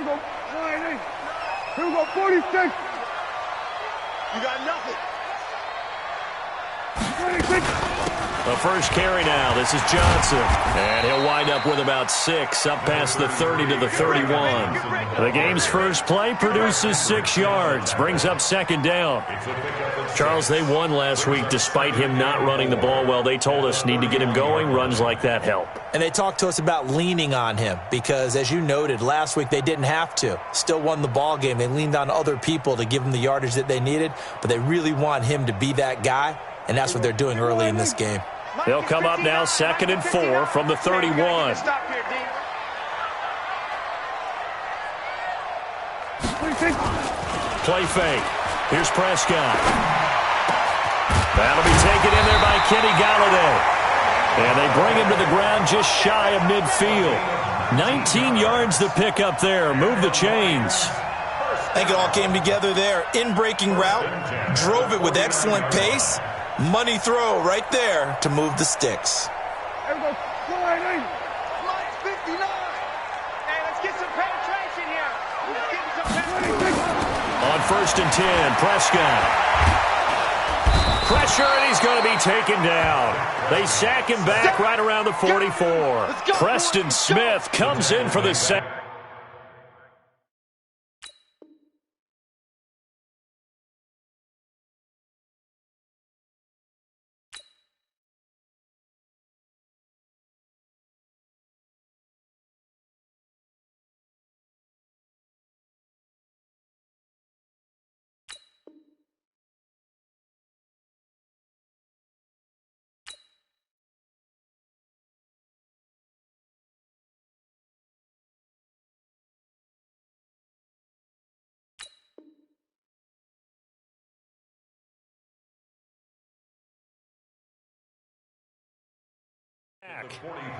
we go. Here we go, 46. You got nothing. 26. The first carry now. This is Johnson. And he'll wind up with about 6, up past the 30 to the 31. The game's first play produces 6 yards, brings up second down. Charles, they won last week despite him not running the ball well. They told us need to get him going. Runs like that help. And they talked to us about leaning on him because, as you noted, last week they didn't have to. Still won the ball game. They leaned on other people to give them the yardage that they needed, but they really want him to be that guy, and that's what they're doing early in this game. They'll come up now 2nd and 4 from the 31. Play fake. Here's Prescott. That'll be taken in there by Kenny Galladay. And they bring him to the ground just shy of midfield. 19 yards to pick up there. Move the chains. I think it all came together there. In-breaking route. Drove it with excellent pace. Money throw right there to move the sticks. There we go. Slide 59. Hey, let's get some penetration here. Let's get some penetration. On 1st and 10, Prescott. Pressure, and he's going to be taken down. They sack him back right around the 44. Preston Smith comes in for the sack.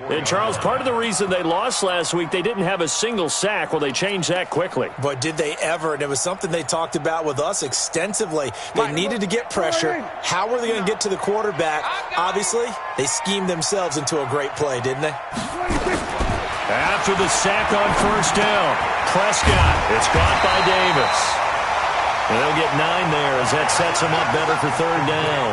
And Charles, part of the reason they lost last week, they didn't have a single sack. Well, they changed that quickly. But did they ever? And it was something they talked about with us extensively. They needed to get pressure. How were they going to get to the quarterback? Obviously, they schemed themselves into a great play, didn't they? After the sack on 1st down, Prescott. It's caught by Davis. And they'll get 9 there as that sets them up better for 3rd down.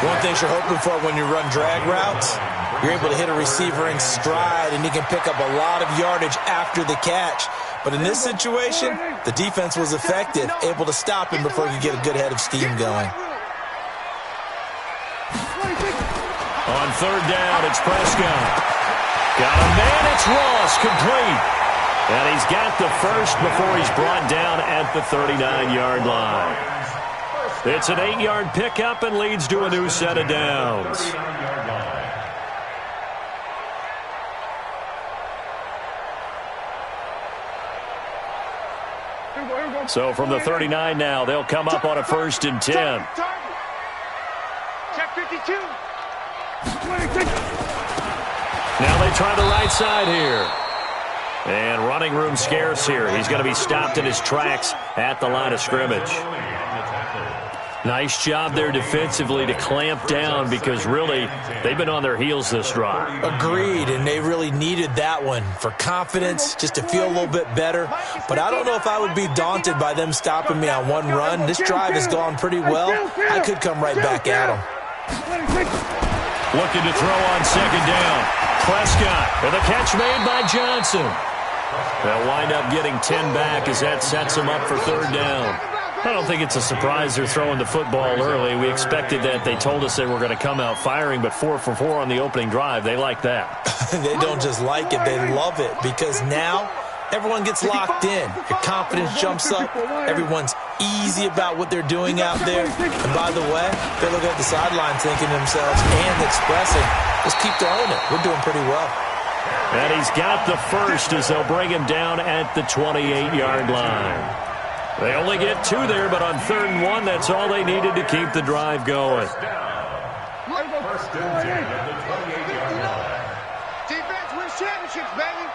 One thing you're hoping for when you run drag routes, you're able to hit a receiver in stride, and he can pick up a lot of yardage after the catch. But in this situation, the defense was effective, able to stop him before he could get a good head of steam going. On 3rd down, it's Prescott. Got a man, it's Ross, complete. And he's got the first before he's brought down at the 39-yard line. It's an 8-yard pickup and leads to a new set of downs. So from the 39 now, they'll come up on a 1st and 10. Check 52. Now they try the right side here. And running room scarce here. He's going to be stopped in his tracks at the line of scrimmage. Nice job there defensively to clamp down because really they've been on their heels this drive. Agreed, and they really needed that one for confidence, just to feel a little bit better. But I don't know if I would be daunted by them stopping me on one run. This drive has gone pretty well. I could come right back at them. Looking to throw on 2nd down. Prescott, and the catch made by Johnson. They'll wind up getting 10 back as that sets them up for 3rd down. I don't think it's a surprise they're throwing the football early. We expected that. They told us they were going to come out firing, but 4 for 4 on the opening drive. They like that. They don't just like it, they love it, because now everyone gets locked in. Your confidence jumps up. Everyone's easy about what they're doing out there. And by the way, they're looking at the sideline thinking to themselves and expressing, just keep throwing it. We're doing pretty well. And he's got the first as they'll bring him down at the 28-yard line. They only get 2 there, but on 3rd and 1, that's all they needed to keep the drive going. First and 10 at the 28-yard line. Defense wins championships, baby.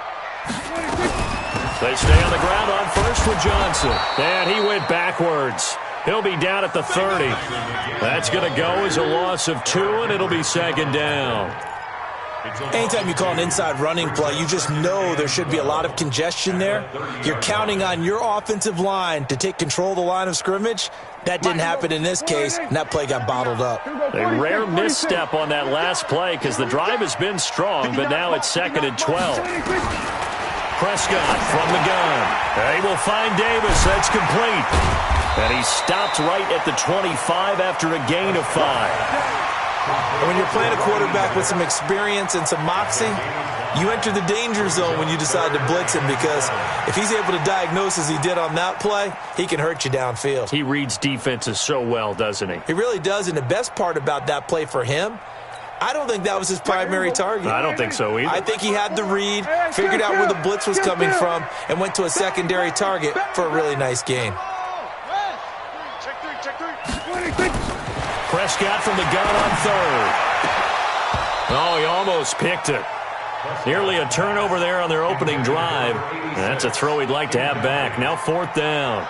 They stay on the ground on 1st with Johnson. And he went backwards. He'll be down at the 30. That's going to go as a loss of 2, and it'll be 2nd down. Anytime you call an inside running play, you just know there should be a lot of congestion there. You're counting on your offensive line to take control of the line of scrimmage. That didn't happen in this case, and that play got bottled up. A rare misstep on that last play because the drive has been strong, but now it's 2nd and 12. Prescott from the gun. They will find Davis. That's complete. And he stopped right at the 25 after a gain of 5. And when you're playing a quarterback with some experience and some moxie, you enter the danger zone when you decide to blitz him, because if he's able to diagnose as he did on that play, he can hurt you downfield. He reads defenses so well, doesn't he? He really does, and the best part about that play for him, I don't think that was his primary target. I don't think so either. I think he had the read, figured out where the blitz was coming from, and went to a secondary target for a really nice gain. Prescott from the gun on 3rd. Oh, he almost picked it. Nearly a turnover there on their opening drive. That's a throw he'd like to have back. Now 4th down.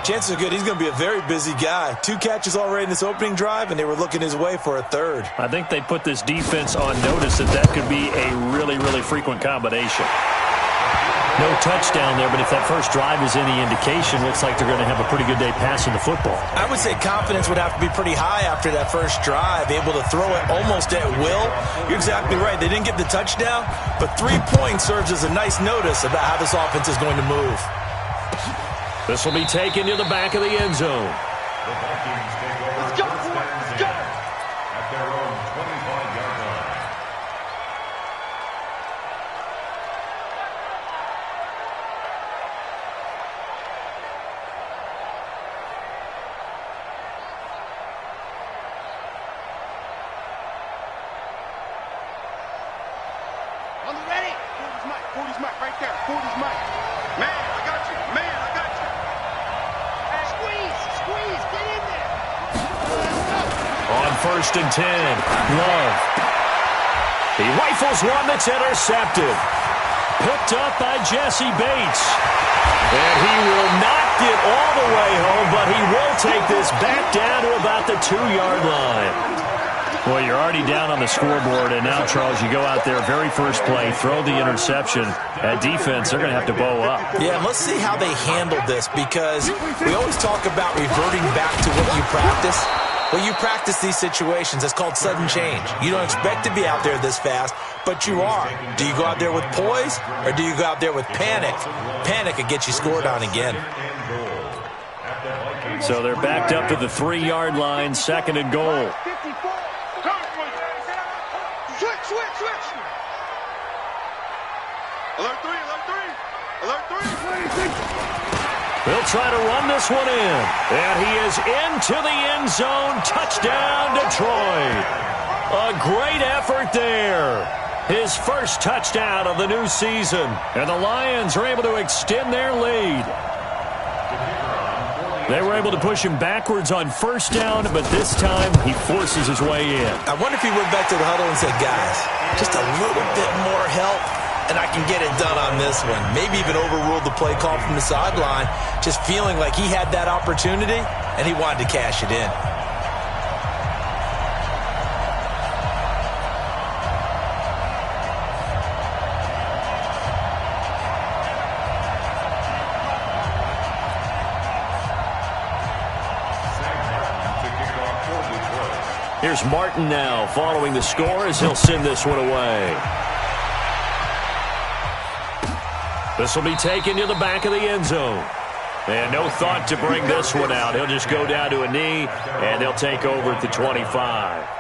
Chances are good he's going to be a very busy guy. 2 catches already in this opening drive, and they were looking his way for a 3rd. I think they put this defense on notice that could be a really, really frequent combination. No touchdown there, but if that first drive is any indication, looks like they're going to have a pretty good day passing the football. I would say confidence would have to be pretty high after that first drive, able to throw it almost at will. You're exactly right. They didn't get the touchdown, but 3 points serves as a nice notice about how this offense is going to move. This will be taken to the back of the end zone. Let's go. Let's go. At their own 25-yard line. On the ready. 40's Mike right there. 40's Mike. Man, I got you. Man, I got you. Squeeze. Get in there. On 1st and 10, Love. He rifles one that's intercepted. Picked up by Jesse Bates. And he will not get all the way home, but he will take this back down to about the 2-yard line. Well, you're already down on the scoreboard, and now, Charles, you go out there, very first play, throw the interception. At defense, they're going to have to bow up. Yeah, and let's see how they handle this, because we always talk about reverting back to what you practice. Well, you practice these situations. It's called sudden change. You don't expect to be out there this fast, but you are. Do you go out there with poise, or do you go out there with panic? Panic could get you scored on again. So they're backed up to the 3-yard line, 2nd and goal. Switch. Alert 3. They'll try to run this one in. And he is into the end zone. Touchdown, Detroit. A great effort there. His first touchdown of the new season. And the Lions are able to extend their lead. They were able to push him backwards on 1st down, but this time he forces his way in. I wonder if he went back to the huddle and said, guys, just a little bit more help, and I can get it done on this one. Maybe even overruled the play call from the sideline, just feeling like he had that opportunity, and he wanted to cash it in. Here's Martin now following the score as he'll send this one away. This will be taken to the back of the end zone. And no thought to bring this one out. He'll just go down to a knee, and they'll take over at the 25.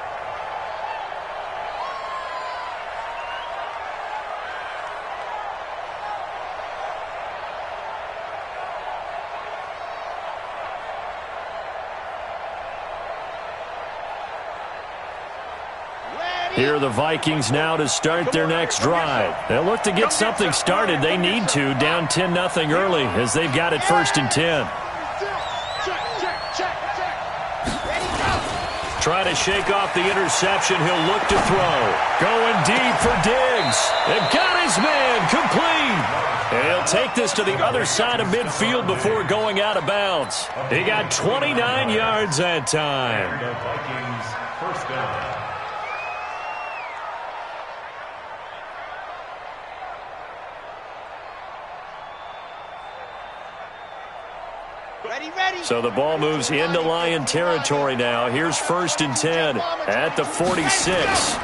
Here are the Vikings now to start their next drive. They'll look to get something started. They need to, down 10-0 early, as they've got it 1st and 10. Try to shake off the interception. He'll look to throw. Going deep for Diggs. They've got his man complete. And he'll take this to the other side of midfield before going out of bounds. He got 29 yards that time. Vikings 1st down. So the ball moves into Lion territory now. Here's 1st and 10 at the 46.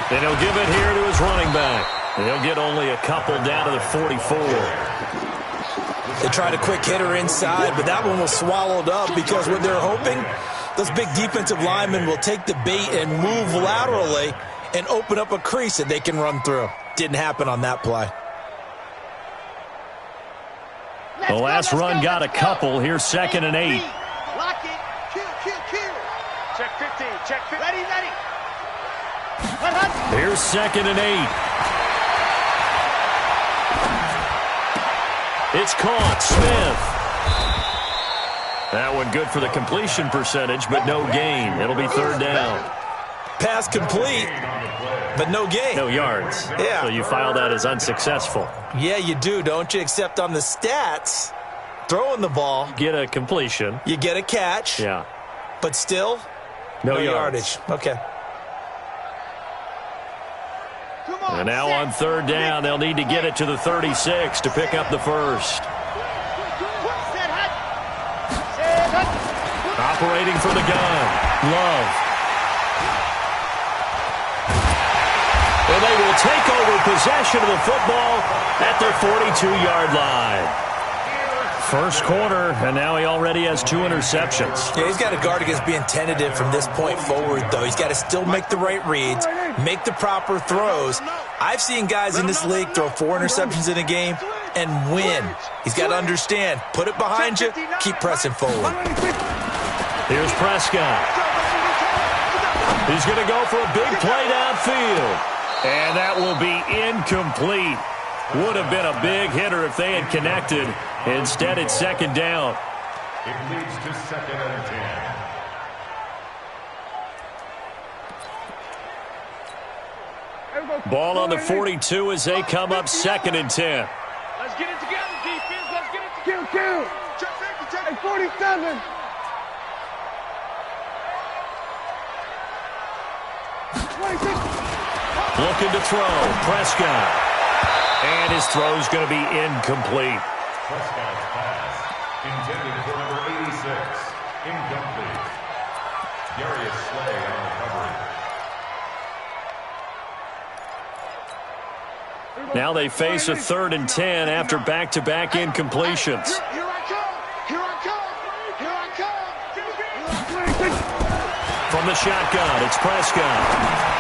And he'll give it here to his running back. And he'll get only a couple down to the 44. They tried a quick hitter inside, but that one was swallowed up because what they're hoping, those big defensive linemen will take the bait and move laterally and open up a crease that they can run through. Didn't happen on that play. The last run got a couple. Here's 2nd and 8. Lock it. Kill. Check 15. Check 15. Ready. Here's 2nd and 8. It's caught. Smith. That one good for the completion percentage, but no gain. It'll be 3rd down. Pass complete, but no gain. No yards. Yeah. So you file that as unsuccessful. Yeah, you do, don't you? Except on the stats, throwing the ball. Get a completion. You get a catch. Yeah. But still, no yardage. Okay. And now on 3rd down, they'll need to get it to the 36 to pick up the first. Operating from the gun, Love. And they will take over possession of the football at their 42-yard line. First quarter, and now he already has 2 interceptions. Yeah, he's got to guard against being tentative from this point forward, though. He's got to still make the right reads, make the proper throws. I've seen guys in this league throw 4 interceptions in a game and win. He's got to understand, put it behind you, keep pressing forward. Here's Prescott. He's going to go for a big play downfield. And that will be incomplete. Would have been a big hitter if they had connected. Instead, it's 2nd down. It leads to 2nd and 10. Ball on the 42 as they come up 2nd and 10. Let's get it together, defense. Let's get it together. Kill. Check 47. Looking to throw. Prescott. And his throw's going to be incomplete. Prescott's pass intended for number 86. Incomplete. Darius Slay on recovery. Now they face a 3rd and 10 after back-to-back incompletions. Here I come. From the shotgun, it's Prescott.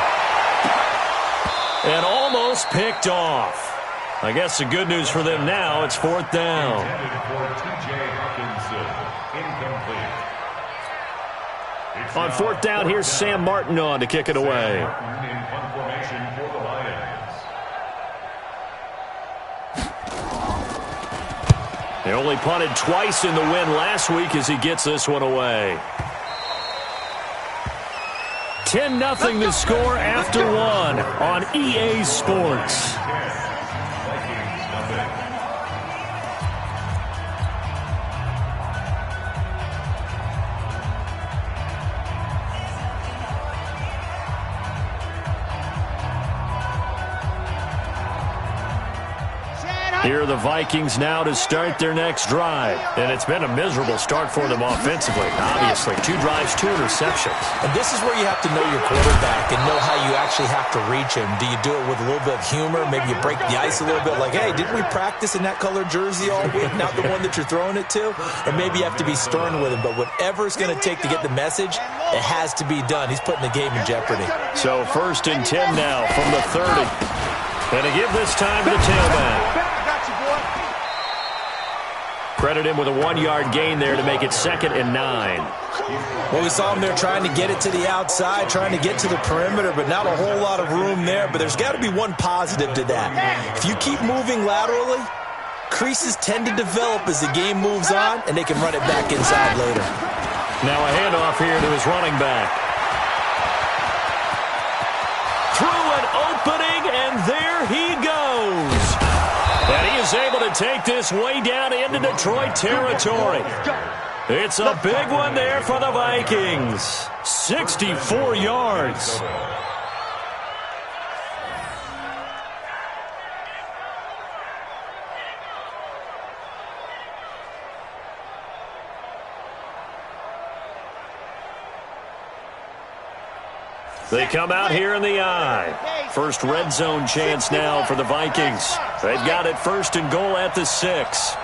And almost picked off. I guess the good news for them now, it's 4th down. Intended for T.J. Hawkinson. On 4th down, here's Sam Martin on to kick it away. Martin in punt formation for the Lions. They only punted twice in the win last week as he gets this one away. 10-0 the score after 1 on EA Sports. Vikings nothing. Here are the Vikings now to start their next drive. And it's been a miserable start for them offensively. Obviously, 2 drives, 2 interceptions. And this is where you have to know your quarterback and know how you actually have to reach him. Do you do it with a little bit of humor? Maybe you break the ice a little bit like, hey, didn't we practice in that colored jersey all week? Not the one that you're throwing it to? Or maybe you have to be stern with him. But whatever it's going to take to get the message, it has to be done. He's putting the game in jeopardy. So 1st and 10 now from the 30. And to give this time to the tailback. Credit him with a 1-yard gain there to make it 2nd and 9. Well, we saw him there trying to get it to the outside, trying to get to the perimeter, but not a whole lot of room there. But there's got to be one positive to that. If you keep moving laterally, creases tend to develop as the game moves on, and they can run it back inside later. Now a handoff here to his running back. Through an opening, and there he goes. And he is able to take this way down into Detroit territory. It's a big one there for the Vikings. 64 yards. They come out here in the I. First red zone chance now for the Vikings. They've got it 1st and goal at the 6.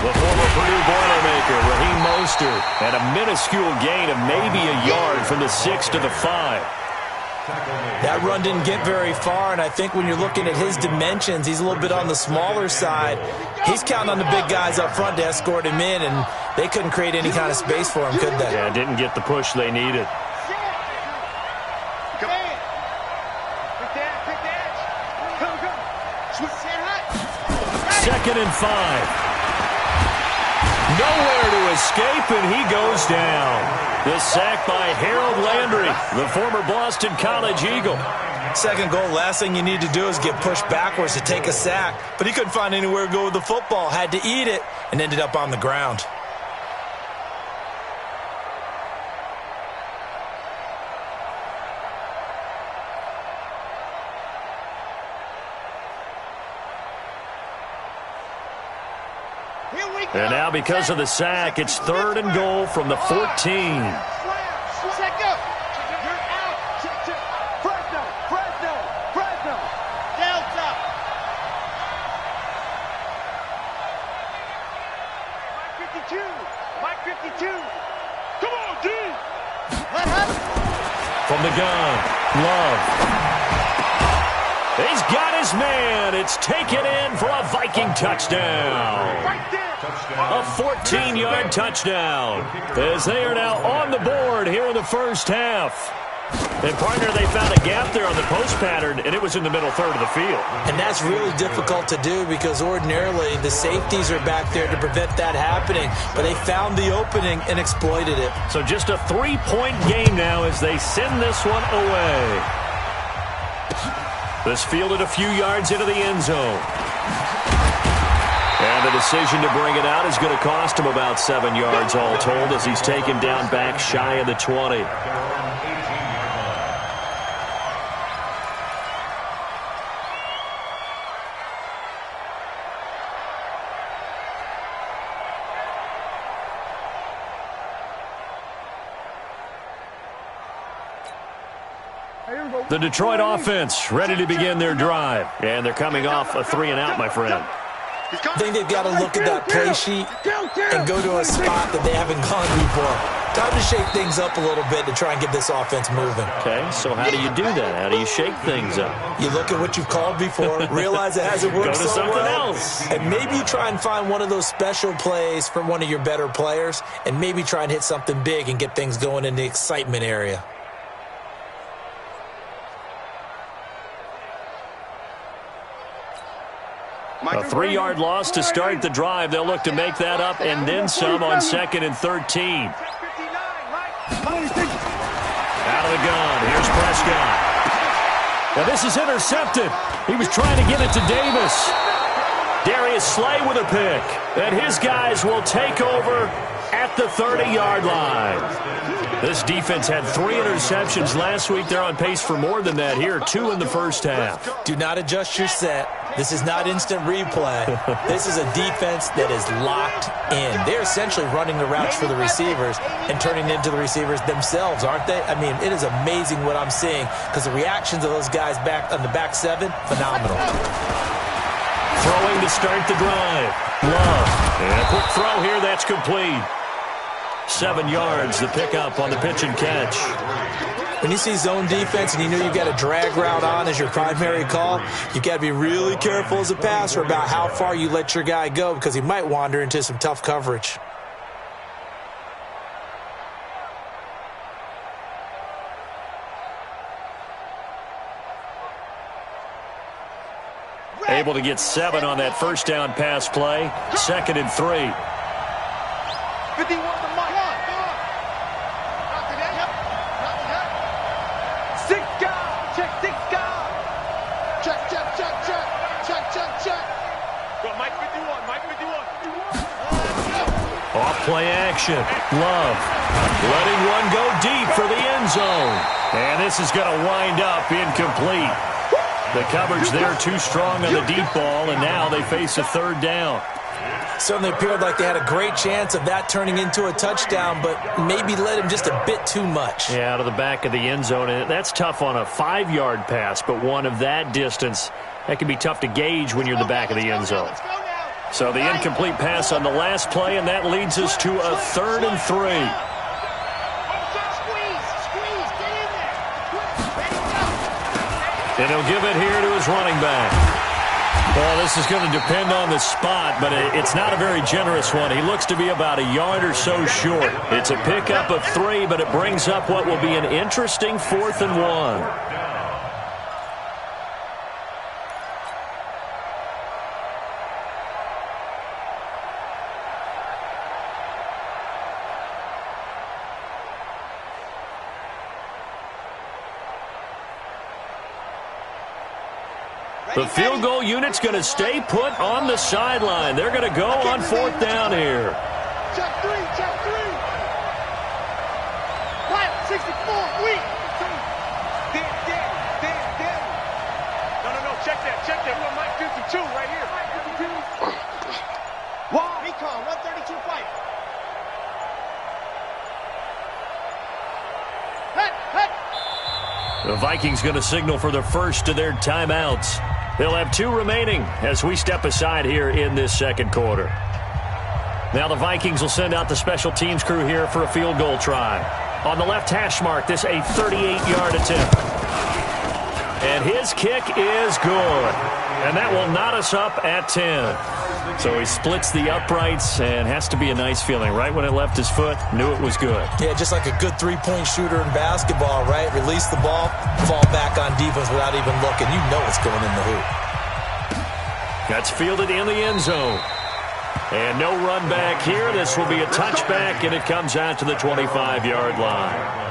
The former Purdue Boilermaker, Raheem Mostert, and a minuscule gain of maybe a yard from the 6 to the 5. That run didn't get very far, and I think when you're looking at his dimensions, he's a little bit on the smaller side. He's counting on the big guys up front to escort him in, and they couldn't create any kind of space for him, could they? Yeah, didn't get the push they needed. Second and 5. Nowhere to escape, and he goes down. The sack by Harold Landry, the former Boston College Eagle. Second goal, last thing you need to do is get pushed backwards to take a sack. But he couldn't find anywhere to go with the football, had to eat it, and ended up on the ground. And now because of the sack, it's 3rd and goal from the 14. Set go. You're out. Fresno. Delta. Mike 52. Come on, D. From the gun, Love. He's got his man. It's taken in for a Viking touchdown. Right there. A 14-yard touchdown as they are now on the board here in the first half. And, partner, they found a gap there on the post pattern, and it was in the middle third of the field. And that's really difficult to do because ordinarily the safeties are back there to prevent that happening. But they found the opening and exploited it. So just a 3-point game now as they send this one away. This fielded a few yards into the end zone. And the decision to bring it out is going to cost him about 7 yards all told as he's taken down back shy of the 20. The Detroit offense ready to begin their drive. And they're coming off a 3-and-out, my friend. I think they've got to look at that play sheet and go to a spot that they haven't gone before. Time to shake things up a little bit to try and get this offense moving. Okay, so how do you do that? How do you shake things up? You look at what you've called before, realize it hasn't worked Go to so something well, else. and maybe you try and find one of those special plays from one of your better players, and maybe try and hit something big and get things going in the excitement area. A 3-yard loss to start the drive. They'll look to make that up and then some on 2nd and 13. Out of the gun. Here's Prescott. Now this is intercepted. He was trying to get it to Davis. Darius Slay with a pick. And his guys will take over at the 30-yard line. This defense had 3 interceptions last week. They're on pace for more than that here. 2 in the first half. Do not adjust your set. This is not instant replay. This is a defense that is locked in. They're essentially running the routes for the receivers and turning into the receivers themselves, aren't they? I mean, it is amazing what I'm seeing because the reactions of those guys back on the back 7, phenomenal. Throwing to start the drive. Love. And a quick throw here. That's complete. 7 yards, the pickup on the pitch and catch. When you see zone defense and you know you've got a drag route on as your primary call, you've got to be really careful as a passer about how far you let your guy go because he might wander into some tough coverage. Able to get 7 on that first down pass play. 2nd and 3. 51 to Mike. 6 guys. Check 6 guys. Check. Go, Mike 51. Off play action. Love. Letting one go deep for the end zone. And this is going to wind up incomplete. The coverage there too strong on the deep ball, and now they face a 3rd down. Certainly appeared like they had a great chance of that turning into a touchdown, but maybe led him just a bit too much. Yeah, out of the back of the end zone. And that's tough on a 5-yard pass, but one of that distance, that can be tough to gauge when you're in the back of the end zone. So the incomplete pass on the last play, and that leads us to a 3rd and 3. And he'll give it here to his running back. Well, this is going to depend on the spot, but it's not a very generous one. He looks to be about a yard or so short. It's a pickup of 3, but it brings up what will be an interesting 4th and 1. The field goal unit's going to stay put on the sideline. They're going to go on 4th down here. Check 3, check 3. Right, 64, weak. Dead. No, check that. We're Mike 52 right here. Mike 52. Wow, recon, 132 fight. The Vikings going to signal for the first of their timeouts. They'll have 2 remaining as we step aside here in this second quarter. Now the Vikings will send out the special teams crew here for a field goal try. On the left hash mark, this a 38-yard attempt. And his kick is good. And that will knot us up at 10. So he splits the uprights, and has to be a nice feeling. Right when it left his foot, knew it was good. Yeah, just like a good 3-point shooter in basketball, right? Release the ball, fall back on defense without even looking. You know it's going in the hoop. That's fielded in the end zone. And no run back here. This will be a touchback, and it comes out to the 25-yard line.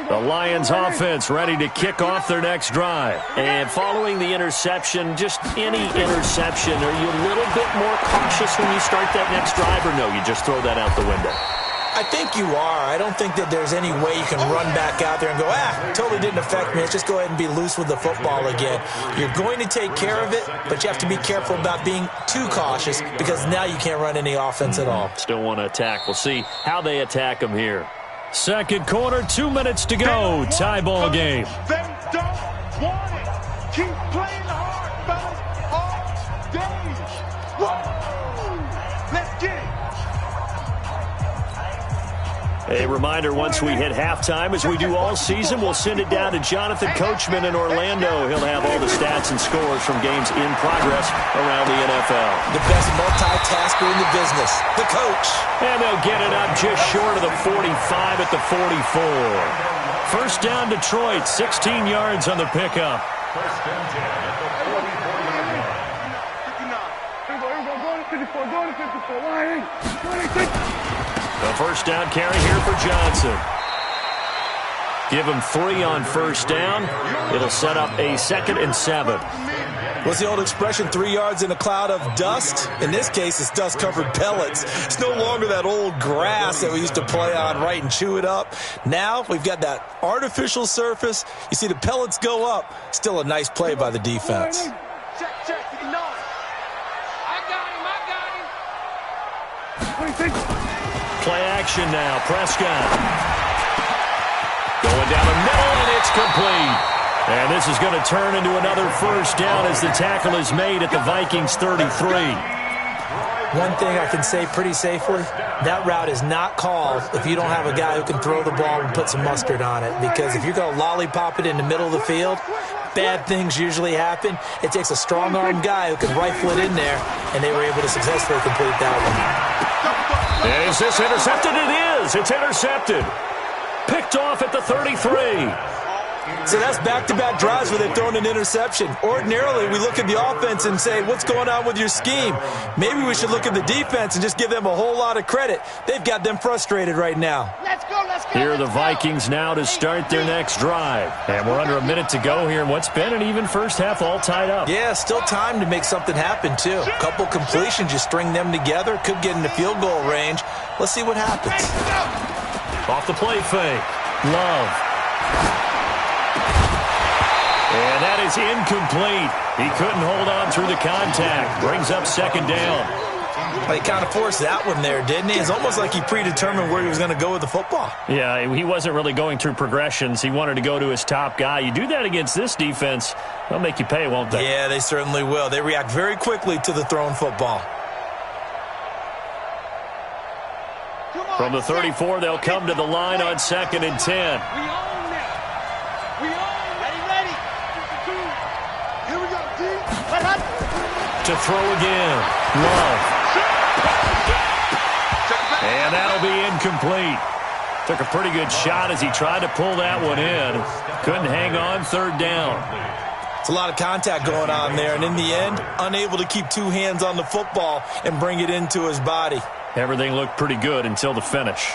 The Lions offense ready to kick off their next drive. And following the interception, just any interception, are you a little bit more cautious when you start that next drive, or no, you just throw that out the window? I think you are. I don't think that there's any way you can run back out there and go, totally didn't affect me. Let's just go ahead and be loose with the football again. You're going to take care of it, but you have to be careful about being too cautious, because now you can't run any offense at all. Still want to attack. We'll see how they attack them here. Second quarter, 2 minutes to go. Tie ball game. They don't want it. Keep playing hard, fellas, all day. Whoa! Let's get it. A reminder, once we hit halftime, as we do all season, we'll send it down to Jonathan Coachman in Orlando. He'll have all the stats and scores from games in progress around the NFL. The best multitasker in the business, the coach. And they'll get it up just short of the 45 at the 44. First down, Detroit, 16 yards on the pickup. First and 10 at the 49. 59. Go to 54. Line 26. The first down carry here for Johnson. Give him 3 on first down. It'll set up a 2nd and 7. What's the old expression, 3 yards in a cloud of dust? In this case, it's dust-covered pellets. It's no longer that old grass that we used to play on, right, and chew it up. Now we've got that artificial surface. You see the pellets go up. Still a nice play by the defense. Check. 59. I got him. Play action now. Prescott. Going down the middle, and it's complete. And this is going to turn into another first down as the tackle is made at the Vikings 33. One thing I can say pretty safely, that route is not called if you don't have a guy who can throw the ball and put some mustard on it. Because if you're going to lollipop it in the middle of the field, bad things usually happen. It takes a strong-armed guy who can rifle it in there, and they were able to successfully complete that one. Is this intercepted? It is. It's intercepted. Picked off at the 33. So that's back-to-back drives where they've thrown an interception. Ordinarily, we look at the offense and say, what's going on with your scheme? Maybe we should look at the defense and just give them a whole lot of credit. They've got them frustrated right now. Let's go. Here are the Vikings now to start their next drive. And we're under a minute to go here in what's been an even first half, all tied up. Yeah, still time to make something happen, too. A couple completions, you string them together, could get into field goal range. Let's see what happens. Off the play fake. Love. And that is incomplete. He couldn't hold on through the contact. Brings up second down. He kind of forced that one there, didn't he? It's almost like he predetermined where he was going to go with the football. Yeah, he wasn't really going through progressions. He wanted to go to his top guy. You do that against this defense, they'll make you pay, won't they? Yeah, they certainly will. They react very quickly to the thrown football. From the 34, they'll come to the line on 2nd and 10. We own them. We own them. Ready. Here we go, D. To throw again. Love. And that'll be incomplete. Took a pretty good shot as he tried to pull that one in. Couldn't hang on, 3rd down. It's a lot of contact going on there, and in the end, unable to keep 2 hands on the football and bring it into his body. Everything looked pretty good until the finish.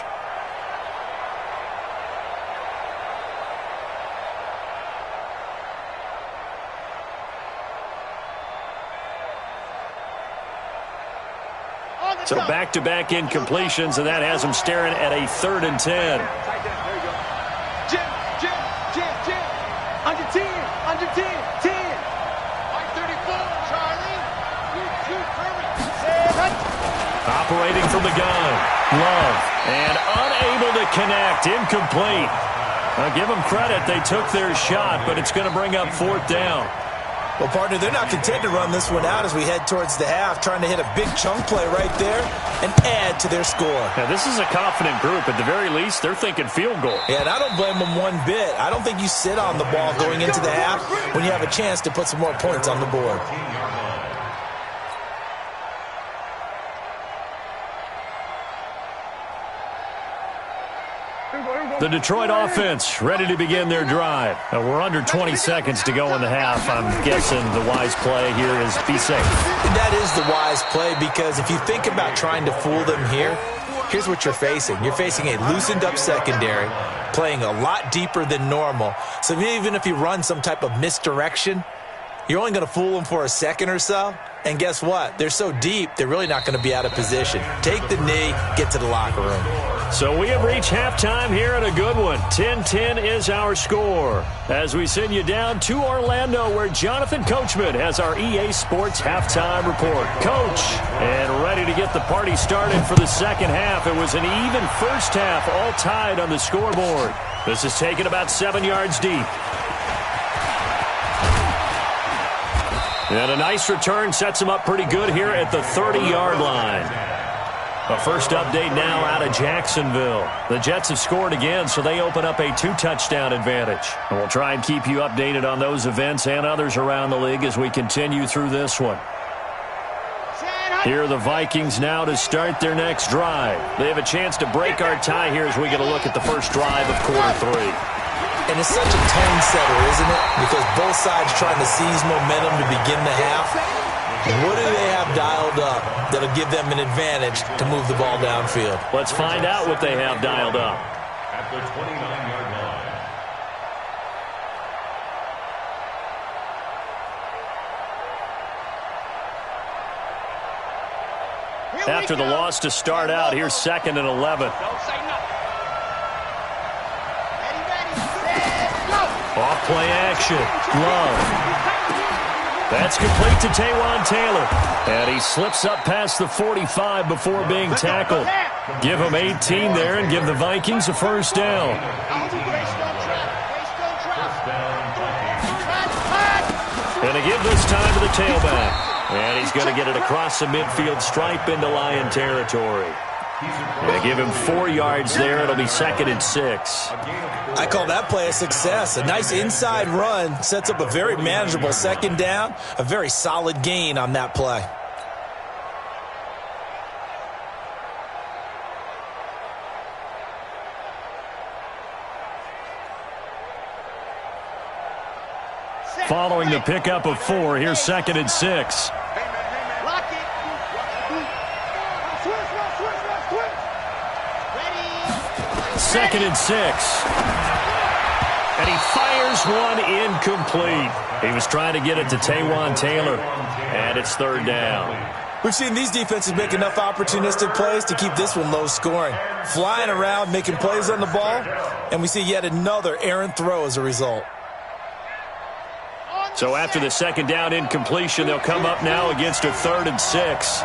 So back-to-back incompletions, and that has him staring at a 3rd and 10. Jim. Under 10. 10. Mike 34, Charlie. You perfect. Operating from the gun. Love. And unable to connect. Incomplete. I'll give them credit. They took their shot, but it's going to bring up 4th down. Well, partner, they're not content to run this one out as we head towards the half, trying to hit a big chunk play right there and add to their score. Now, this is a confident group. At the very least, they're thinking field goal. Yeah, and I don't blame them one bit. I don't think you sit on the ball going into the half when you have a chance to put some more points on the board. The Detroit offense ready to begin their drive. Now, we're under 20 seconds to go in the half. I'm guessing the wise play here is be safe. That is the wise play, because if you think about trying to fool them here, here's what you're facing. You're facing a loosened-up secondary, playing a lot deeper than normal. So even if you run some type of misdirection, you're only going to fool them for a second or so. And guess what? They're so deep, they're really not going to be out of position. Take the knee, get to the locker room. So we have reached halftime here at a good one. 10-10 is our score. As we send you down to Orlando, where Jonathan Coachman has our EA Sports halftime report. Coach, and ready to get the party started for the second half. It was an even first half, all tied on the scoreboard. This is taken about 7 yards deep. And a nice return sets him up pretty good here at the 30-yard line. A first update now out of Jacksonville. The Jets have scored again, so they open up a 2-touchdown advantage. And we'll try and keep you updated on those events and others around the league as we continue through this one. Here are the Vikings now to start their next drive. They have a chance to break our tie here as we get a look at the first drive of quarter 3. And it's such a tone setter, isn't it? Because both sides trying to seize momentum to begin the half. What do they have dialed up that'll give them an advantage to move the ball downfield? Let's find out what they have dialed up. At the 29-yard line. After the loss to start out, here's 2nd and 11. Off play action. Love. That's complete to Taywan Taylor. And he slips up past the 45 before being tackled. Give him 18 there and give the Vikings a first down. And a give this time to the tailback. And he's going to get it across the midfield stripe into Lion territory. They give him 4 yards there. It'll be 2nd and 6. I call that play a success. A nice inside run sets up a very manageable second down. A very solid gain on that play. Following the pickup of 4, here's 2nd and 6. Second and 6. And he fires one incomplete. He was trying to get it to Taywan Taylor. And it's 3rd down. We've seen these defenses make enough opportunistic plays to keep this one low scoring. Flying around, making plays on the ball. And we see yet another errant throw as a result. So after the second down incompletion, they'll come up now against a 3rd and 6.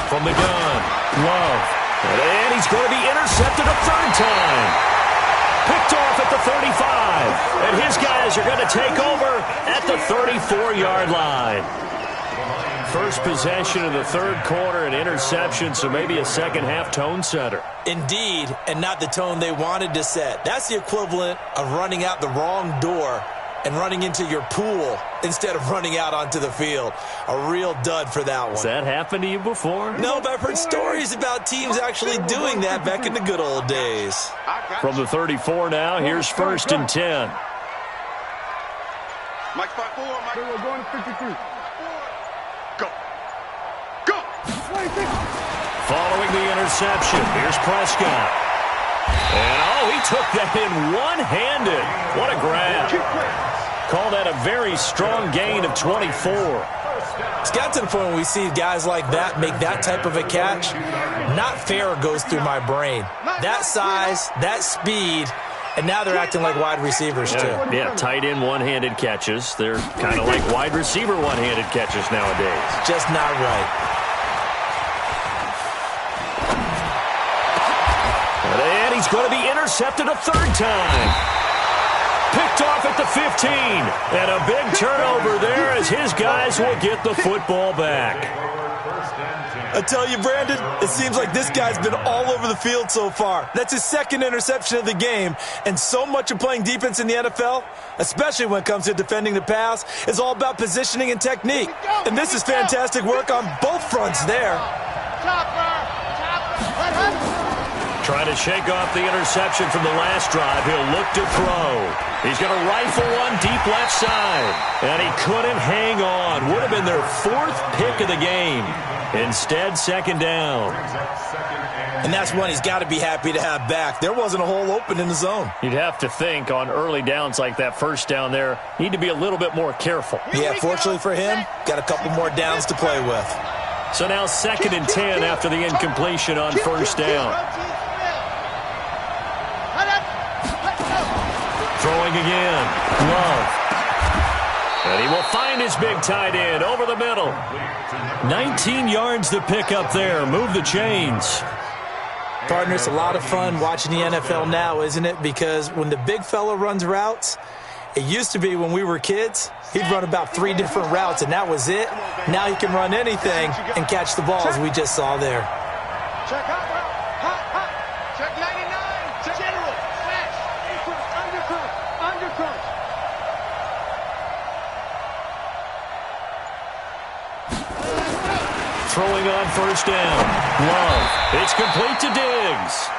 From the gun, Love. And he's going to be intercepted a 3rd time. Picked off at the 35. And his guys are going to take over at the 34-yard line. First possession of the 3rd quarter, an interception, so maybe a second-half tone setter. Indeed, and not the tone they wanted to set. That's the equivalent of running out the wrong door and running into your pool instead of running out onto the field. A real dud for that one. Has that happened to you before? No, but I've heard stories about teams actually doing that back in the good old days. From the 34 now, here's 1st and 10. Mike 5-4, Mike. We're going to 53. Go. Go. Following the interception, here's Prescott. And, he took that in one-handed. What a grab. Call that a very strong gain of 24. It's got to the point where we see guys like that make that type of a catch. Not fair goes through my brain. That size, that speed, and now they're acting like wide receivers, too. Yeah, tight end one-handed catches. They're kind of like wide receiver one-handed catches nowadays. Just not right. And he's going to be intercepted a 3rd time. Picked off at the 15. And a big turnover there as his guys will get the football back. I tell you, Brandon, it seems like this guy's been all over the field so far. That's his 2nd interception of the game. And so much of playing defense in the NFL, especially when it comes to defending the pass, is all about positioning and technique. And this is fantastic work on both fronts there. Trying to shake off the interception from the last drive. He'll look to throw. He's going to rifle one deep left side. And he couldn't hang on. Would have been their 4th pick of the game. Instead, 2nd down. And that's one he's got to be happy to have back. There wasn't a hole open in the zone. You'd have to think on early downs like that 1st down there, need to be a little bit more careful. Yeah, fortunately for him, got a couple more downs to play with. So now 2nd and 10 after the incompletion on 1st down. Throwing again. Love. And he will find his big tight end over the middle. 19 yards to pick up there. Move the chains. Partner, it's a lot of fun watching the NFL now, isn't it? Because when the big fella runs routes, it used to be when we were kids, he'd run about 3 different routes, and that was it. Now he can run anything and catch the ball, as we just saw there. Check out. Check 99. Check general. Smash. Undercrunch. Throwing on 1st down. Love. It's complete to Diggs.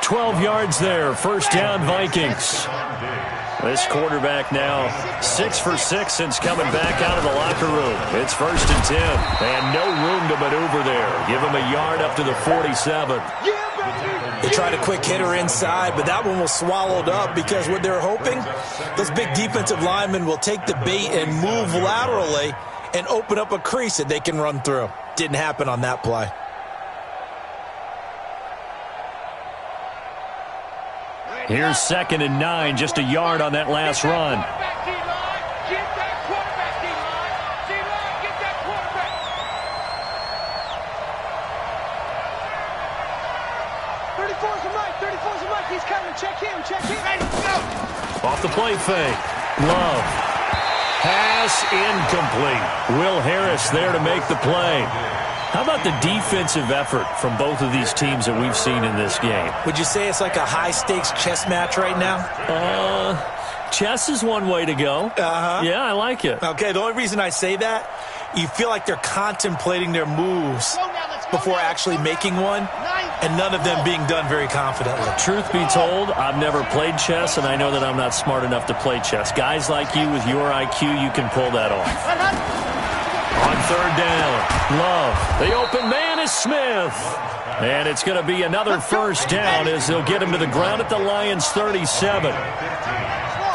12 yards there. 1st down, Vikings. This quarterback now 6 for 6 since coming back out of the locker room. It's 1st and 10. And no room to maneuver there. Give him a yard up to the 47. They tried a quick hitter inside, but that one was swallowed up because what they're hoping, those big defensive linemen will take the bait and move laterally and open up a crease that they can run through. Didn't happen on that play. Here's 2nd and 9, just a yard on that last run. Get that quarterback, D-line. D-line, get that quarterback. 34's a Mike. 34's a Mike. He's coming. Check him. Ready, go. Off the play fake. Love. Pass incomplete. Will Harris there to make the play. How about the defensive effort from both of these teams that we've seen in this game? Would you say it's like a high-stakes chess match right now? Chess is one way to go. Uh-huh. Yeah, I like it. Okay, the only reason I say that, you feel like they're contemplating their moves before actually making one, and none of them being done very confidently. Truth be told, I've never played chess, and I know that I'm not smart enough to play chess. Guys like you with your IQ, you can pull that off. On 3rd down, Love. The open man is Smith. And it's going to be another 1st down as they'll get him to the ground at the Lions' 37.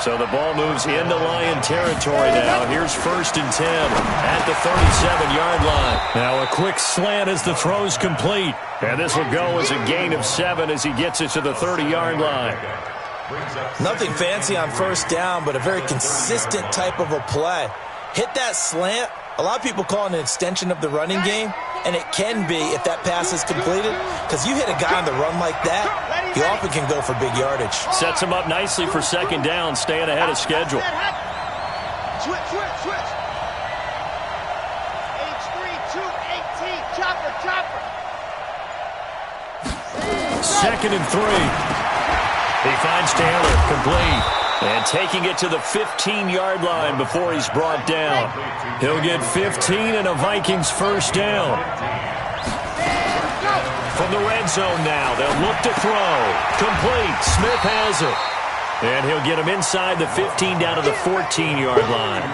So the ball moves into Lion territory now. Here's 1st and 10 at the 37-yard line. Now a quick slant as the throw's complete. And this will go as a gain of 7 as he gets it to the 30-yard line. Nothing fancy on 1st down, but a very consistent type of a play. Hit that slant. A lot of people call it an extension of the running game, and it can be if that pass is completed, because you hit a guy on the run like that, he often can go for big yardage. Sets him up nicely for 2nd down, staying ahead of schedule. Switch. H3, 218, chopper. 2nd and 3. He finds Taylor, complete. And taking it to the 15-yard line before he's brought down. He'll get 15 and a Vikings 1st down. From the red zone now, they'll look to throw. Complete. Smith has it. And he'll get him inside the 15 down to the 14-yard line.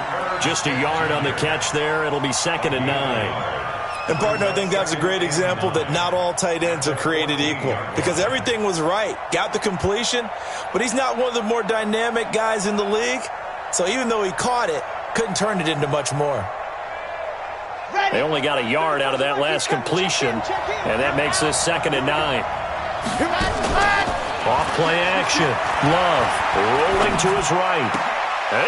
Just a yard on the catch there. It'll be 2nd and 9. And, partner, I think that's a great example that not all tight ends are created equal, because everything was right. Got the completion, but he's not one of the more dynamic guys in the league. So even though he caught it, couldn't turn it into much more. They only got a yard out of that last completion, and that makes this 2nd and 9. Off play action. Love rolling to his right.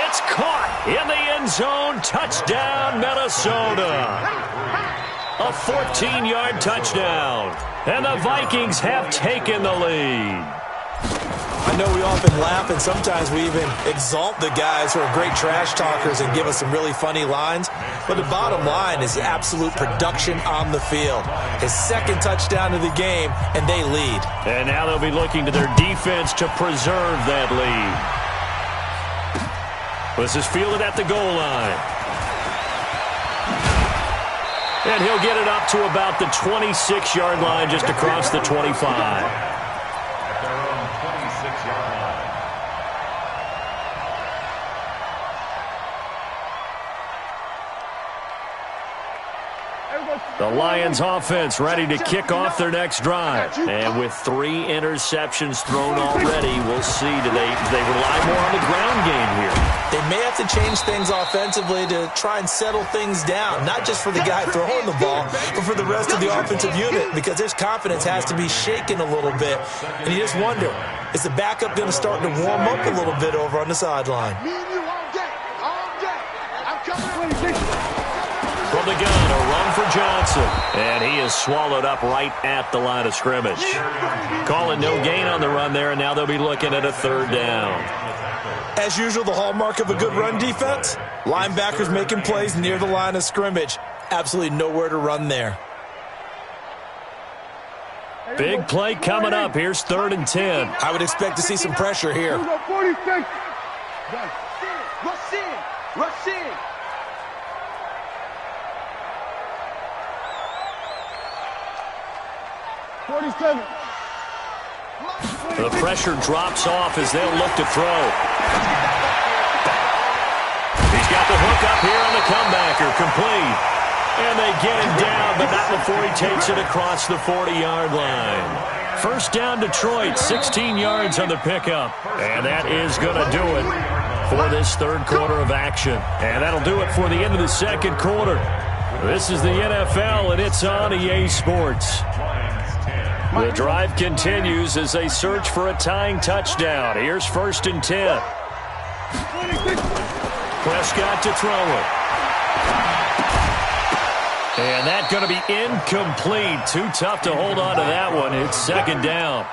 It's caught in the end zone. Touchdown, Minnesota. A 14-yard touchdown. And the Vikings have taken the lead. I know we often laugh, and sometimes we even exalt the guys who are great trash talkers and give us some really funny lines. But the bottom line is absolute production on the field. His 2nd touchdown of the game, and they lead. And now they'll be looking to their defense to preserve that lead. This is fielded at the goal line. And he'll get it up to about the 26-yard line, just across the 25. At their own 26-yard line. The Lions offense ready to kick off their next drive. And with 3 interceptions thrown already, we'll see. Do they rely more on the ground game here? They may have to change things offensively to try and settle things down, not just for the guy throwing the ball, but for the rest of the offensive unit, because their confidence has to be shaken a little bit. And you just wonder, is the backup going to start to warm up a little bit over on the sideline? Me and you all day. I'm coming. From the gun, a run for Johnson. And he is swallowed up right at the line of scrimmage. Calling no gain on the run there, and now they'll be looking at a 3rd down. As usual, the hallmark of a good run defense, linebackers making plays near the line of scrimmage. Absolutely nowhere to run there. Big play coming up. Here's 3rd and 10. I would expect to see some pressure here. Rush in. The pressure drops off as they'll look to throw. He's got the hook up here on the comebacker, complete. And they get him down, but not before he takes it across the 40-yard line. 1st down, Detroit, 16 yards on the pickup. And that is going to do it for this 3rd quarter of action. And that'll do it for the end of the 2nd quarter. This is the NFL, and it's on EA Sports. The drive continues as they search for a tying touchdown. Here's 1st and 10. Prescott to throw it. And that's going to be incomplete. Too tough to hold on to that one. It's 2nd down.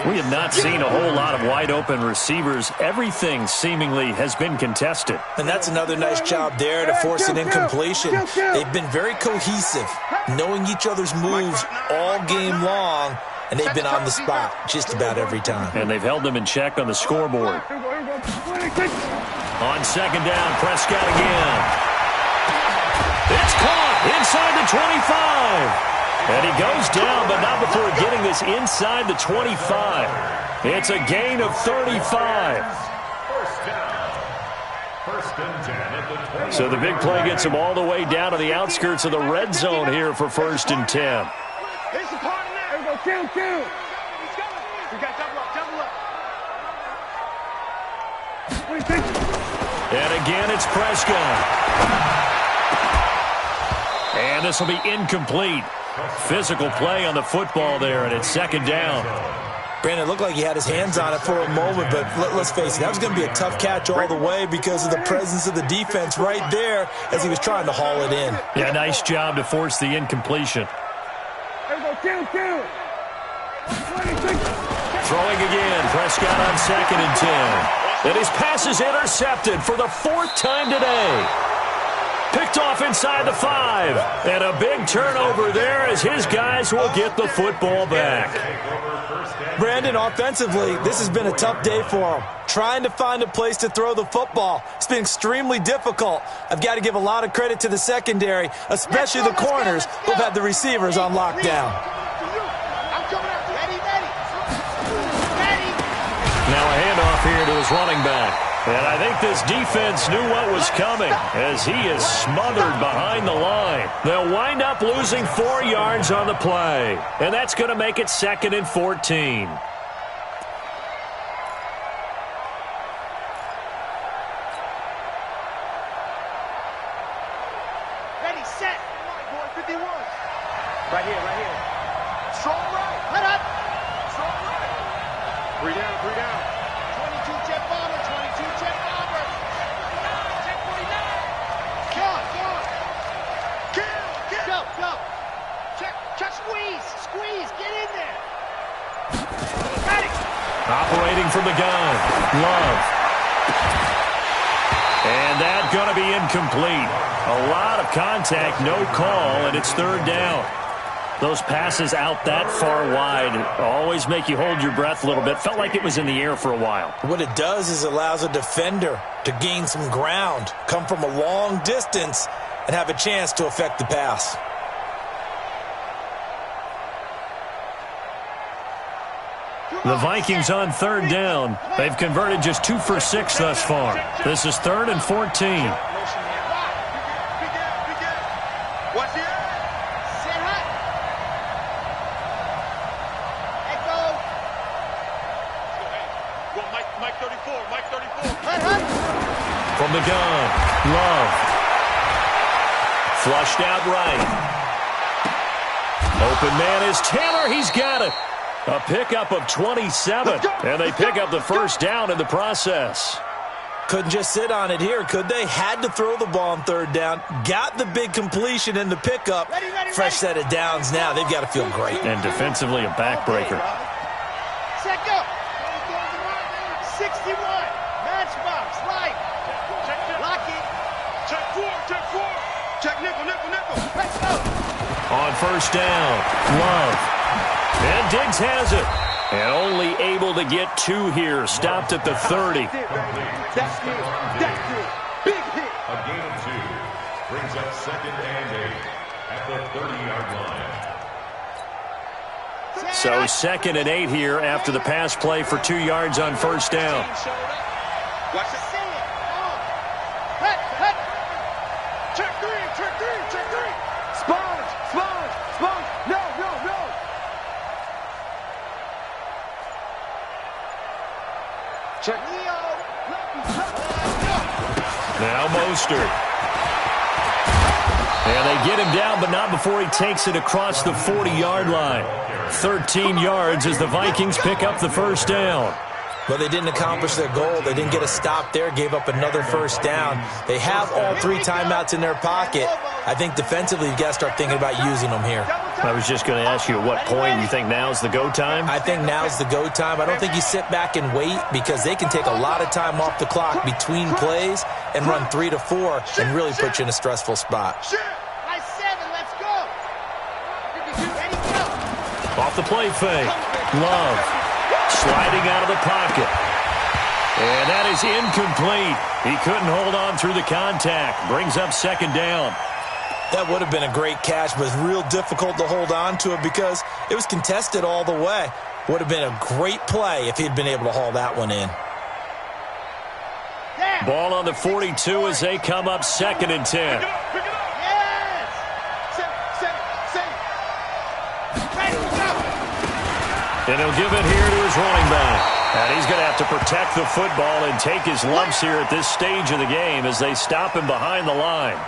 We have not seen a whole lot of wide-open receivers. Everything seemingly has been contested. And that's another nice job there to force an incompletion. They've been very cohesive, knowing each other's moves all game long, and they've been on the spot just about every time. And they've held them in check on the scoreboard. On 2nd down, Prescott again. It's caught inside the 25. And he goes down, but not before getting this inside the 25. It's a gain of 35. 1st down. 1st and 10 at the 20. So the big play gets him all the way down to the outskirts of the red zone here for 1st and 10. Here's the part now. There we go. Kill. He's coming. We got double up. And again, it's Prescott. And this will be incomplete. Physical play on the football there, and it's second down. Brandon, it looked like he had his hands on it for a moment, but let's face it, that was going to be a tough catch all the way because of the presence of the defense right there as he was trying to haul it in. Yeah, nice job to force the incompletion. Throwing again, Prescott on 2nd and 10. And his pass is intercepted for the 4th time today. Picked off inside the 5. And a big turnover there as his guys will get the football back. Brandon, offensively, this has been a tough day for him. Trying to find a place to throw the football. It's been extremely difficult. I've got to give a lot of credit to the secondary, especially the corners who've had the receivers on lockdown. Now a handoff here to his running back. And I think this defense knew what was coming as he is smothered behind the line. They'll wind up losing 4 yards on the play. And that's going to make it 2nd and 14. Ready, set. Boy, 51. Right here, right here. Strong right. Let up. Strong right. 3 down, 3 down. 22 jet bomber, 22 jet bomber. Jet 49. Go. Check, squeeze. Squeeze, get in there. Got it. Operating from the gun. Love. And that's going to be incomplete. A lot of contact, no call, and it's 3rd down. Those passes out that far wide always make you hold your breath a little bit. Felt like it was in the air for a while. What it does is it allows a defender to gain some ground, come from a long distance, and have a chance to affect the pass. The Vikings on 3rd down. They've converted just 2 for 6 thus far. This is 3rd and 14. From the gun, Love. Flushed out right. Open man is Taylor. He's got it. A pickup of 27, and they pick up the 1st down in the process. Couldn't just sit on it here, could they? Had to throw the ball on 3rd down. Got the big completion in the pickup. Fresh set of downs now. They've got to feel great. And defensively, a backbreaker. Set go. 61. Matchbox. Right. Lock it. Check 4. Check nickel. Let's go. On 1st down, Love. And Diggs has it. And only able to get 2 here. Stopped at the 30. That's it. Big hit. A gain of 2 brings up 2nd and 8 at the 30-yard line. So 2nd and 8 here after the pass play for 2 yards on 1st down. Watch it. Check 3. Sponge. No. Check. Now Mostert. And they get him down, but not before he takes it across the 40-yard line. 13 yards as the Vikings pick up the 1st down. Well, they didn't accomplish their goal. They didn't get a stop there, gave up another 1st down. They have all 3 timeouts in their pocket. I think defensively you've got to start thinking about using them here. I was just going to ask you at what point you think now's the go time? I think now's the go time. I don't think you sit back and wait because they can take a lot of time off the clock between plays and run 3 to 4 and really put you in a stressful spot. By 7, let's go. 52, ready, go. Off the play fake. Love. Sliding out of the pocket. And that is incomplete. He couldn't hold on through the contact. Brings up 2nd down. That would have been a great catch, but it's real difficult to hold on to it because it was contested all the way. Would have been a great play if he'd been able to haul that one in. Ball on the 42 as they come up 2nd and 10. And he'll give it here to his running back. And he's going to have to protect the football and take his lumps here at this stage of the game as they stop him behind the line.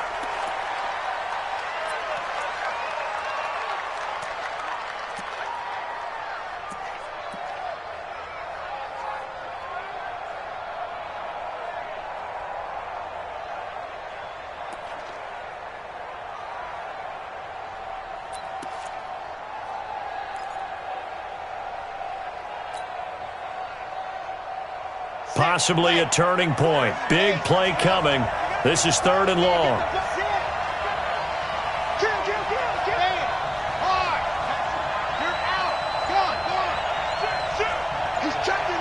Possibly a turning point. Big play coming. This is 3rd and long. He's checking.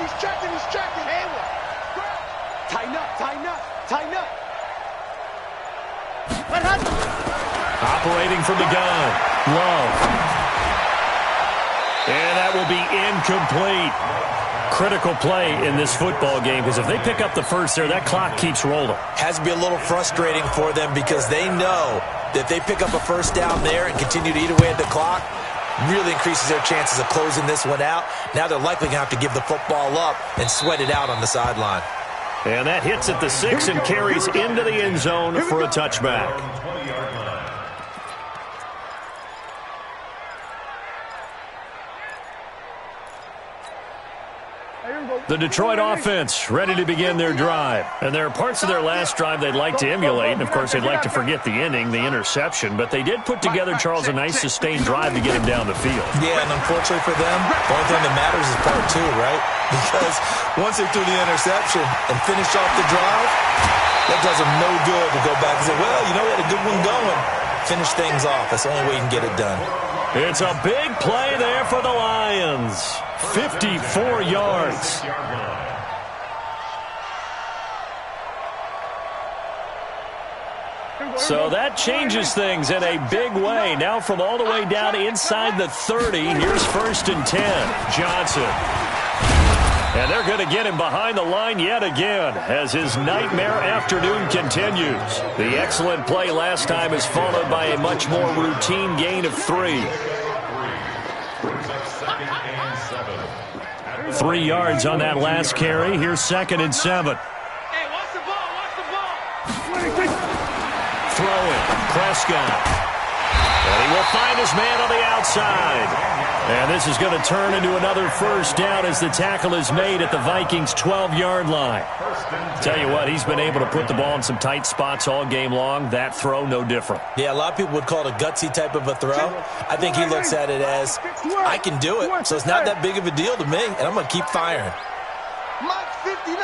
Tighten up. Operating from the gun. Love. And that will be incomplete. Critical play in this football game because if they pick up the first there, that clock keeps rolling. Has to be a little frustrating for them because they know that if they pick up a first down there and continue to eat away at the clock, really increases their chances of closing this one out. Now they're likely going to have to give the football up and sweat it out on the sideline. And that hits at the 6 and carries into the end zone for a touchback. The Detroit offense ready to begin their drive. And there are parts of their last drive they'd like to emulate. And, of course, they'd like to forget the ending, the interception. But they did put together, Charles, a nice sustained drive to get him down the field. Yeah, and unfortunately for them, the only thing that matters is part 2, right? Because once they threw the interception and finished off the drive, that does them no good to go back and say, well, you know, we had a good one going. Finish things off. That's the only way you can get it done. It's a big play there for the Lions. 54 yards. So that changes things in a big way. Now from all the way down inside the 30, here's 1st and 10. Johnson. And they're going to get him behind the line yet again as his nightmare afternoon continues. The excellent play last time is followed by a much more routine gain of 3. 3 yards on that last carry. Here's 2nd and 7. Hey, watch the ball. Throwing. Prescott. And he will find his man on the outside. And this is going to turn into another first down as the tackle is made at the Vikings' 12-yard line. Tell you what, he's been able to put the ball in some tight spots all game long. That throw, no different. Yeah, a lot of people would call it a gutsy type of a throw. I think he looks at it as, I can do it, so it's not that big of a deal to me, and I'm going to keep firing. Mike's 59.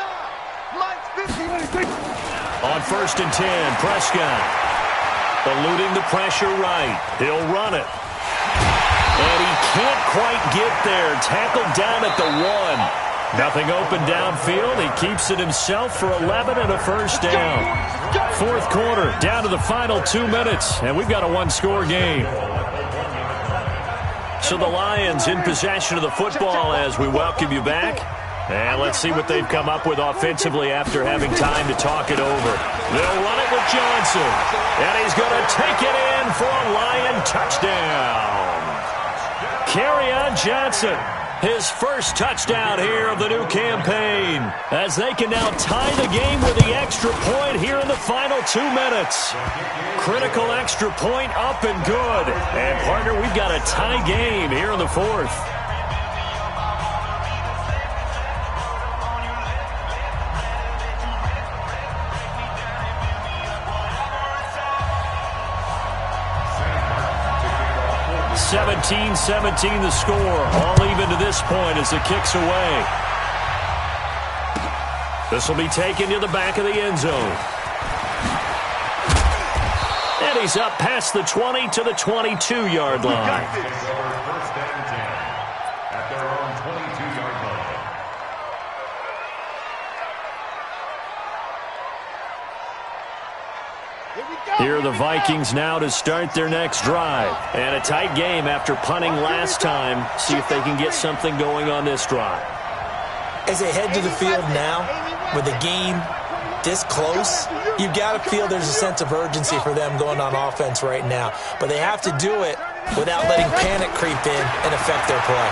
On 1st and 10, Prescott. Eluding the pressure right. He'll run it. And he can't quite get there. Tackled down at the 1. Nothing open downfield. He keeps it himself for 11 and a first down. 4th quarter, down to the final 2 minutes. And we've got a 1-score game. So the Lions in possession of the football as we welcome you back. And let's see what they've come up with offensively after having time to talk it over. They'll run it with Johnson. And he's going to take it in for a Lion touchdown. Kerryon Johnson, his first touchdown here of the new campaign, as they can now tie the game with the extra point here in the final 2 minutes. Critical extra point up and good. And, partner, we've got a tie game here in the 4th. (17-17) the score. All even to this point as the kick's away. This will be taken to the back of the end zone. And he's up past the 20 to the 22-yard line. First and 10 at their own 22-yard line. Here are the Vikings now to start their next drive. And a tight game after punting last time. See if they can get something going on this drive. As they head to the field now, with the game this close, you've got to feel there's a sense of urgency for them going on offense right now. But they have to do it without letting panic creep in and affect their play.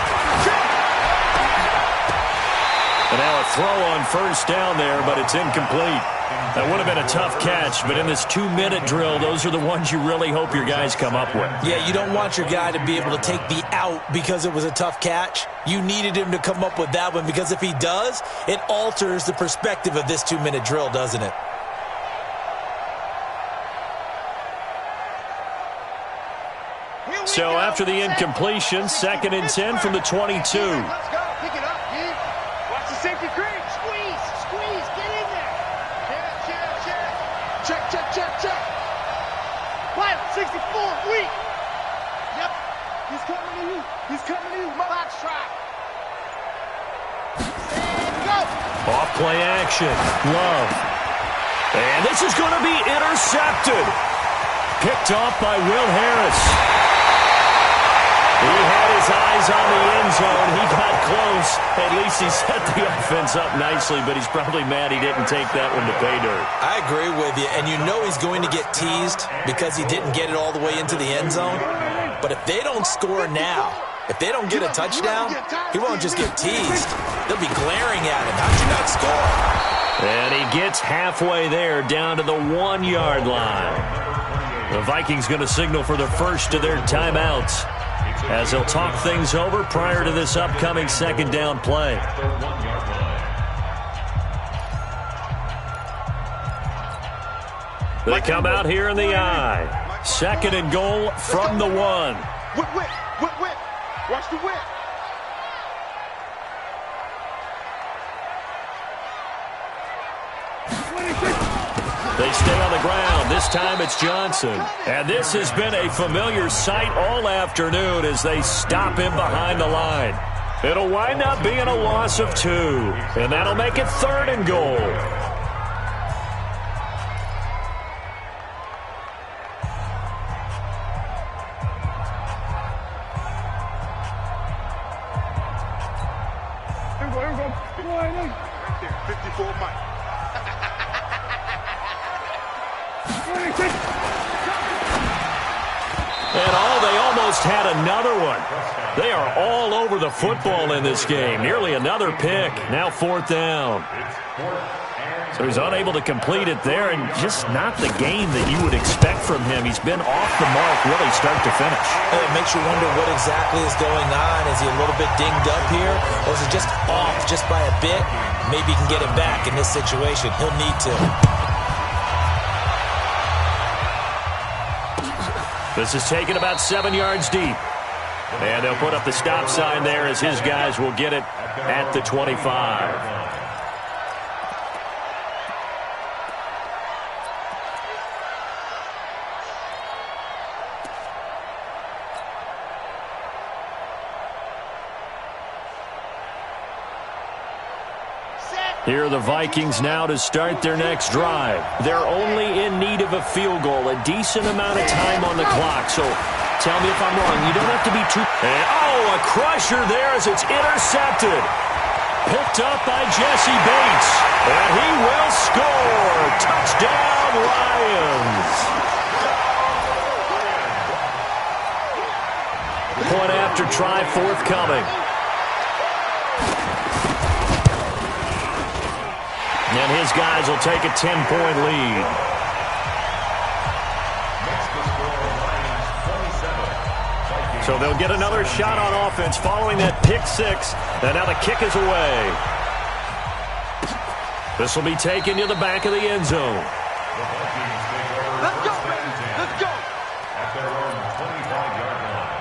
And now a throw on first down there, but it's incomplete. That would have been a tough catch, but in this 2-minute drill, those are the ones you really hope your guys come up with. Yeah, you don't want your guy to be able to take the out because it was a tough catch. You needed him to come up with that one, because if he does, it alters the perspective of this 2-minute drill, doesn't it? So after the incompletion, 2nd and 10 from the 22. Let's go. Pick it up, D. Watch the safety creep. Squeeze. Get in there. Check. Wild, 64, weak. Yep. He's coming to you. Box try. And go. Off play action. Love. And this is going to be intercepted. Picked off by Will Harris. He had his eyes on the end zone. He got close. At least he set the offense up nicely, but he's probably mad he didn't take that one to pay dirt. I agree with you, and you know he's going to get teased because he didn't get it all the way into the end zone. But if they don't score now, if they don't get a touchdown, he won't just get teased. They'll be glaring at him. How'd you not score? And he gets halfway there, down to the 1-yard line. The Vikings going to signal for the first of their timeouts, as they'll talk things over prior to this upcoming 2nd down play. They come out here in the I. 2nd and goal from the 1. Whip. Watch the whip. They stay on the ground. This time it's Johnson. And this has been a familiar sight all afternoon as they stop him behind the line. It'll wind up being a loss of 2. And that'll make it 3rd and goal. Right there, 54 Mike. And they almost had another one. They are all over the football in this game. Nearly another pick. Now 4th down. So he's unable to complete it there, and just not the game that you would expect from him. He's been off the mark really start to finish. It makes you wonder what exactly is going on. Is he a little bit dinged up here, or is it just off just by a bit? Maybe he can get it back in this situation. He'll need to. This is taken about 7 yards deep. And they'll put up the stop sign there as his guys will get it at the 25. Here are the Vikings now to start their next drive. They're only in need of a field goal, a decent amount of time on the clock. So tell me if I'm wrong. You don't have to be too... And, a crusher there as it's intercepted. Picked up by Jesse Bates. And he will score. Touchdown, Lions. Point after try forthcoming. And his guys will take a 10-point lead. So they'll get another shot on offense following that pick 6. And now the kick is away. This will be taken to the back of the end zone. Let's go, baby. Let's go. At their own 25-yard line.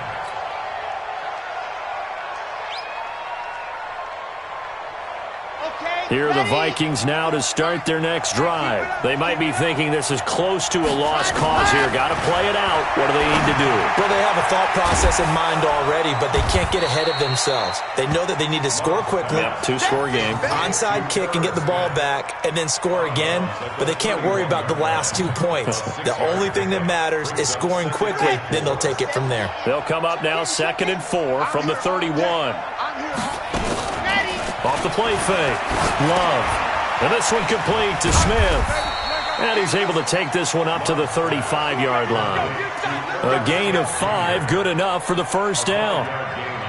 Here are the Vikings now to start their next drive. They might be thinking this is close to a lost cause here. Got to play it out. What do they need to do? Well, they have a thought process in mind already, but they can't get ahead of themselves. They know that they need to score quickly. Yep, 2-score game. Onside kick and get the ball back, and then score again. But they can't worry about the last 2 points. The only thing that matters is scoring quickly. Then they'll take it from there. They'll come up now 2nd and 4 from the 31. Off the play fake. Love. And this one complete to Smith. And he's able to take this one up to the 35-yard line. A gain of 5, good enough for the first down.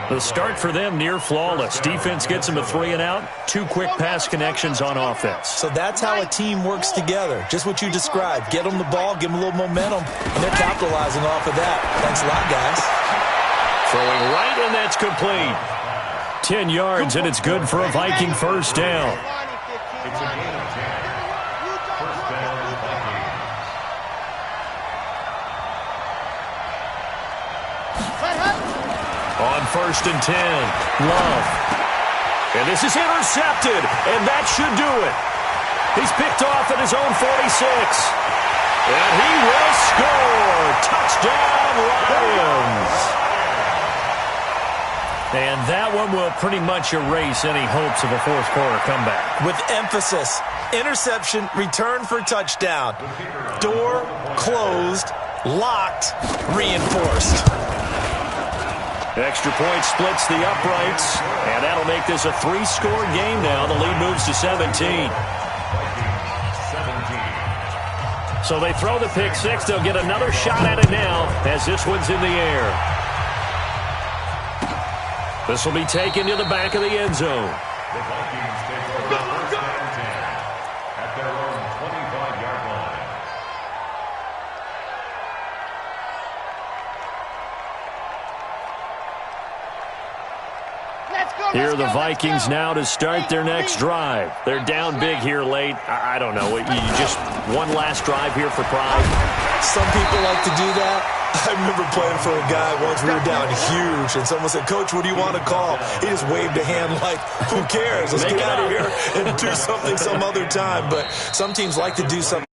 The start for them near flawless. Defense gets them a 3 and out. 2 quick pass connections on offense. So that's how a team works together. Just what you described. Get them the ball, give them a little momentum, and they're capitalizing off of that. Thanks a lot, guys. Throwing right, and that's complete. 10 yards, and it's good for a Viking first down. It's a gain of 10. First down, Vikings. On 1st and 10, Love. And this is intercepted, and that should do it. He's picked off at his own 46. And he will score. Touchdown, Lions. And that one will pretty much erase any hopes of a fourth quarter comeback. With emphasis, interception, return for touchdown. Door closed, locked, reinforced. Extra point splits the uprights, and that'll make this a 3-score game now. The lead moves to 17. So they throw the pick six. They'll get another shot at it now as this one's in the air. This will be taken to the back of the end zone. The Vikings take over first and 10 at their own 25-yard line. Here are the Vikings now to start their next drive. They're down big here late. I don't know. You just one last drive here for pride. Some people like to do that. I remember playing for a guy once. We were down huge, and someone said, "Coach, what do you want to call?" He just waved a hand like, who cares? Let's get out of here and do something some other time. But some teams like to do something